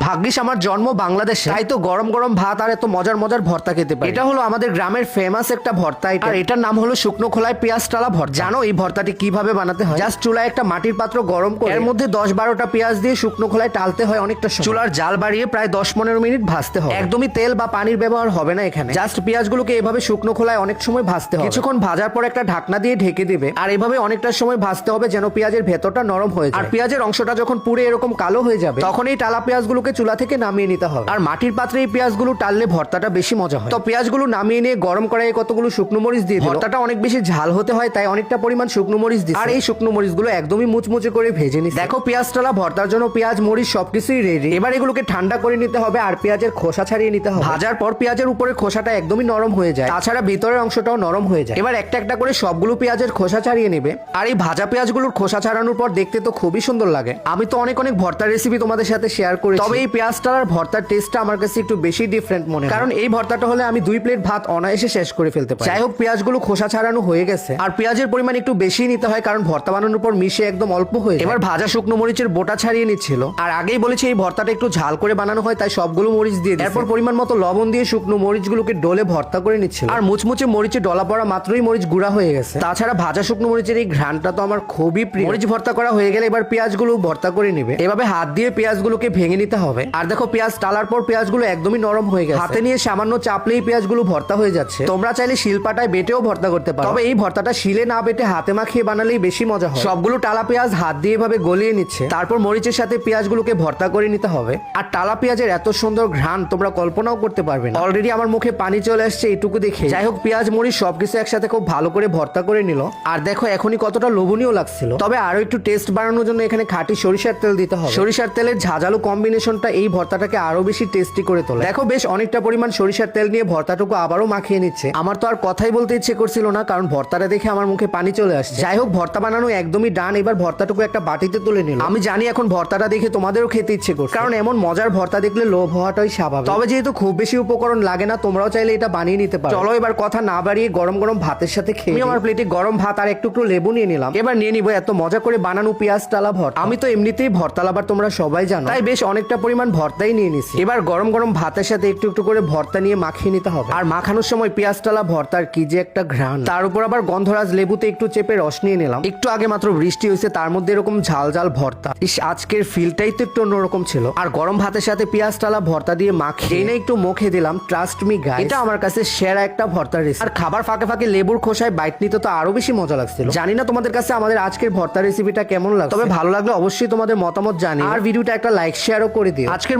ভাগ্যিস আমার জন্ম বাংলাদেশে, তাই তো গরম গরম ভাত আর এত মজার মজার ভর্তা খেতে পারি। এটা হলো আমাদের গ্রামের ফেমাস একটা ভর্তা, আর এটার নাম হলো শুকনো খোলায় পেঁয়াজ টালা ভর্তা। জানো এই ভর্তাটি কিভাবে বানাতে হয়? জাস্ট চুলায় একটা মাটির পাত্র গরম করে এর মধ্যে 10-12টা পেঁয়াজ দিয়ে শুকনো খোলায় টালতে হয় অনেকটা সময়। চুলার জাল বাড়িয়ে প্রায় 10-15 মিনিট ভাজতে হয়। একদমই তেল বা পানির ব্যবহার হবে না এখানে। জাস্ট পেঁয়াজগুলোকে এভাবে শুকনো খোলায় অনেক সময় ভাজতে হবে। কিছুক্ষণ ভাজার পর একটা ঢাকনা দিয়ে ঢেকে দিবে, আর এভাবে অনেকটা সময় ভাজতে হবে যেন পেঁয়াজের ভেতরটা নরম হয়ে যায়। আর পেঁয়াজের অংশটা যখন পুরো এরকম কালো হয়ে যাবে, তখন এই টালা পেঁয়াজগুলোকে চুলা থেকে নামিয়ে নিতে হবে। আর মাটির পাত্রে এই পেঁয়াজগুলো টাললে ভর্তাটা বেশি মজা হয়। তো পেঁয়াজগুলো নামিয়ে নিয়ে গরম কড়াইয়ে কতগুলো শুকনো মরিচ দিয়ে দিল। ভর্তাটা অনেক বেশি ঝাল হতে হয়, তাই অনেকটা পরিমাণ শুকনো মরিচ দিই। আর এই শুকনো মরিচগুলো একদমই মুচমুচে করে ভেজে নিই। দেখো পেঁয়াজ টালা ভর্তার জন্য পেঁয়াজ মরিচ সবকিছুই রেডি। এবার এগুলোকে ঠান্ডা করে নিতে হবে আর পেঁয়াজের খোসা ছাড়িয়ে নিতে হবে। ভাজার পর পেঁয়াজের উপরের খোসাটা একদমই নরম হয়ে যায়, তাছাড়া ভিতরের অংশটাও নরম হয়ে যায়। এবার একটা একটা করে সবগুলো পেঁয়াজের খোসা ছাড়িয়ে নেবে। আর এই ভাজা পেঁয়াজগুলোর খোসা ছাড়ানোর পর দেখতে তো খুবই সুন্দর লাগে। আমি তো অনেক ভর্তার রেসিপি তোমাদের সাথে শেয়ার করি, তবে এই পেঁয়াজ টালার ভর্তার টেস্টটা আমার কাছে একটু বেশি ডিফারেন্ট মনে হয়, কারণ এই ভর্তাটা হলে আমি 2 প্লেট ভাত অনায়াসে শেষ করে ফেলতে পারি। যাই হোক, পেঁয়াজগুলো খোসা ছাড়ানো হয়ে গেছে, আর পেঁয়াজের পরিমাণ একটু বেশি নিতে হয় কারণ ভর্তা বানানোর পর মিশে একদম অল্প হয়ে যায়। এবার ভাজা শুকনো মরিচের বোটা ছাড়িয়ে নিচ্ছিল, আর আগেই বলেছি এই ভর্তাটা একটু ঝাল করে বানানো হয়, তাই সবগুলো মরিচ দিয়ে এরপর পরিমাণ মতো লবণ দিয়ে শুকনো মরিচগুলোকে ডলে ভর্তা করে নিচ্ছিল। আর মুচমুচে মরিচে ডলা পড়া মাত্রই মরিচ গুঁড়া হয়ে গেছে। তাছাড়া ভাজা শুকনো মরিচের এই ঘ্রাণটা তো আমার খুবই প্রিয়। মরিচ ভর্তা করা হয়ে গেলে এবার পেঁয়াজগুলো ভর্তা করে নেবে। এভাবে হাত দিয়ে পেঁয়াজগুলোকে ভেঙে নিতে হবে। আর দেখো পেঁয়াজ টালার পর পেঁয়াজগুলো একদমই নরম হয়ে গেছে। হাতে নিয়ে সামান্য চাপলেই পেঁয়াজগুলো ভর্তা হয়ে যাচ্ছে। তোমরা চাইলে শিলপাটায় বেটেও ভর্তা করতে পারো, তবে এই ভর্তাটা শিলে না বেটে হাতে মাখিয়ে বানালেই বেশি মজা হয়। সবগুলো টালা পেঁয়াজ হাত দিয়ে এভাবে গলিয়ে নিচ্ছে, তারপর মরিচের সাথে পেঁয়াজগুলোকে ভর্তা করে নিতে হবে। আর টালা পেঁয়াজের এত সুন্দর ঘ্রাণ তোমরা কল্পনাও করতে পারবে না। অলরেডি আমার মুখে পানি চলে আসছে এইটুকু দেখে। যাই হোক, পেঁয়াজ মরিচ সবকিছু একসাথে খুব ভালো করে ভর্তা করে নিল। আর দেখো এখনই কতটা লোভনীয় লাগছিল। তবে আরো একটু টেস্ট বাড়ানোর জন্য এখানে খাঁটি সরিষার তেল দিতে হবে। সরিষার তেলের ঝাঁঝালো কম্বিনেশনটা এই ভর্তাটাকে আরো বেশি টেস্টি করে তোলে। দেখো বেশ অনেকটা পরিমাণ সরিষার তেল নিয়ে ভর্তাটুকু আবারও মাখিয়ে নিচ্ছে। আমার তো আর কথাই বলতে ইচ্ছে করছিল না, কারণ ভর্তাটা দেখে আমার মুখে পানি চলে আসছে। যাই হোক, ভর্তা বানানো একদমই ডান। এবার ভর্তাটুকু একটা বাটিতে তুলে নিল। আমি জানি এখন ভর্তাটা দেখে তোমাদেরও খেতে ইচ্ছে করছে, কারণ এমন মজার ভর্তা দেখলে লোভ হওয়াটাই স্বাভাবিক। তবে যেহেতু খুব বেশি উপকরণ লাগে না, তোমরাও চাইলে এটা বানিয়ে নিতে পারো। চলো এবার কথা না বাড়িয়ে গরম গরম ভাতের সাথে খেয়ে। আমি আমার প্লেটে গরম ভাত আর একটু লেবু নিয়ে নিলাম। এবার নিয়ে নিবো এত মজা করে বানানো পেঁয়াজ টালা ভর্তা। আমি তো এমনিতেই ভর্তা লাভার, তোমরা সবাই জানো, তাই বেশ অনেকটা পরিমাণ ভর্তাই নিয়ে নিছি। এবার গরম গরম ভাতের সাথে একটু একটু করে ভর্তা নিয়ে মাখিয়ে নিতে হবে। আর মাখানোর সময় পেঁয়াজ টালা ভর্তার কি যে একটা ঘ্রাণ, তার উপর আবার গন্ধরাজ লেবুতে একটু চেপে রস নিয়ে নিলাম। একটু আগে মাত্র বৃষ্টি হয়েছে, তার মধ্যে এরকম ঝাল ঝাল ভর্তা। আজকের ফিলটাই তো একটু অন্যরকম ছিল। আর গরম ভাতের সাথে পেঁয়াজ টালা ভর্তা দিয়ে মাখিয়ে না একটু মুখে দিলাম। ট্রাস্ট মি গাইস, এটা আমার কাছে সেরা একটা ভর্তার রেসিপি। আর খাবার ফাঁকে ফাঁকে লেবুর খোসায় বাইট নিতে তো আরো বেশি মজা লাগছিল। জানি না তোমাদের কাছে আমাদের আজকের ভর্তা রেসিপিটা কেমন লাগছে, তবে ভালো লাগলে অবশ্যই তোমাদের মতামত জানিও। আর ভিডিওটা একটা লাইক শেয়ারও করে দিও। আজকের